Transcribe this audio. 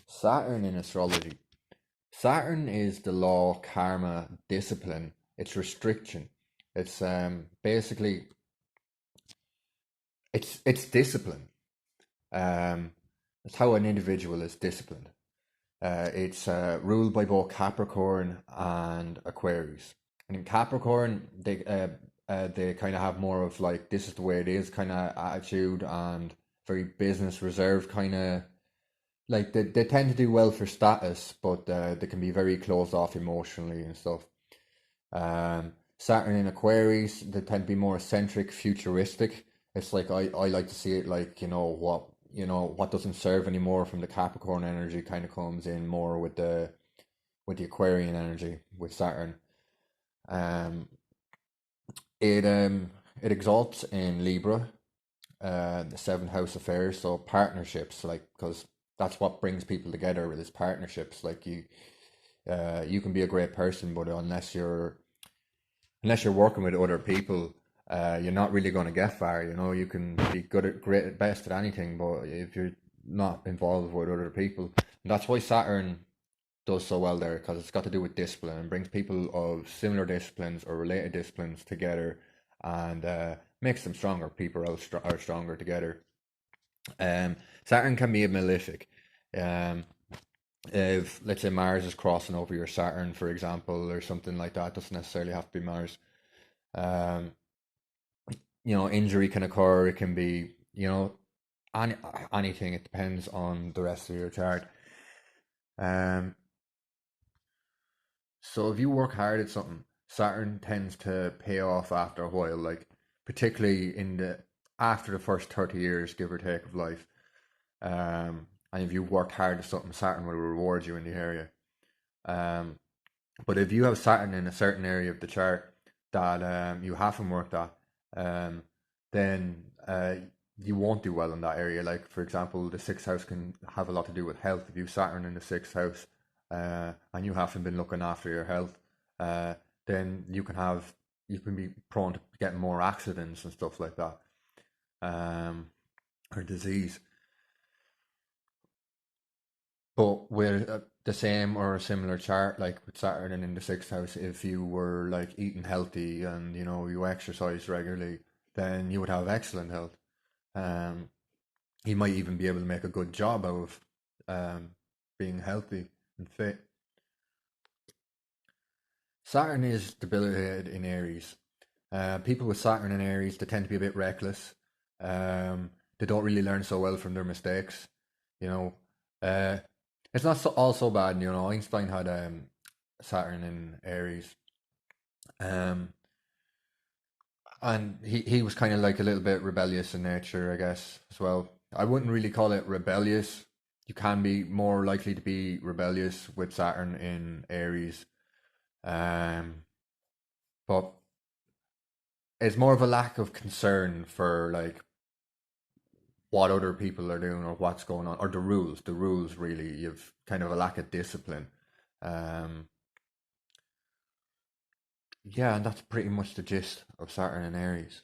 Saturn in astrology. Saturn is the law, karma, discipline. It's restriction. It's basically it's discipline. Um, it's how an individual is disciplined. It's ruled by both Capricorn and Aquarius. And in Capricorn, they kind of have more of like this is the way it is kind of attitude and very business reserved kind of like they tend to do well for status, but they can be very closed off emotionally and stuff. Saturn in Aquarius, they tend to be more eccentric, futuristic. It's like I like to see it like, what doesn't serve anymore from the Capricorn energy kind of comes in more with the Aquarian energy with Saturn. Um it exalts in Libra, the seventh house affairs, so partnerships, like because that's what brings people together with is partnerships. Like you can be a great person, but unless you're working with other people, you're not really going to get far. You can be good at great at best at anything, but if you're not involved with other people, and that's why Saturn does so well there because it's got to do with discipline and brings people of similar disciplines or related disciplines together and makes them stronger. People are stronger together. Um, Saturn can be a malefic. Um, if let's say Mars is crossing over your Saturn, for example, or something like that, doesn't necessarily have to be Mars. Um, Injury can occur. It can be, any, anything. It depends on the rest of your chart. Um, so if you work hard at something, Saturn tends to pay off after a while. Like particularly in the after the first 30 years, give or take, of life. And if you worked hard at something, Saturn will reward you in the area. Um, but if you have Saturn in a certain area of the chart that you haven't worked at, um, then you won't do well in that area. Like, for example, the sixth house can have a lot to do with health. If you have Saturn in the sixth house and you haven't been looking after your health, uh, then you can be prone to getting more accidents and stuff like that, or disease. But with the same or a similar chart, like with Saturn and in the sixth house, if you were like eating healthy and you exercise regularly, then you would have excellent health. Um, you might even be able to make a good job out of um, being healthy and fit. Saturn is debilitated in Aries. People with Saturn in Aries, they tend to be a bit reckless. They don't really learn so well from their mistakes. You know, uh, it's not all so bad. Einstein had Saturn in Aries, um, and he was kind of like a little bit rebellious in nature, I guess, as well. I wouldn't really call it rebellious. You can be more likely to be rebellious with Saturn in Aries, um, but it's more of a lack of concern for like what other people are doing or what's going on or the rules really. You've kind of a lack of discipline. um yeah, and that's pretty much the gist of Saturn and Aries.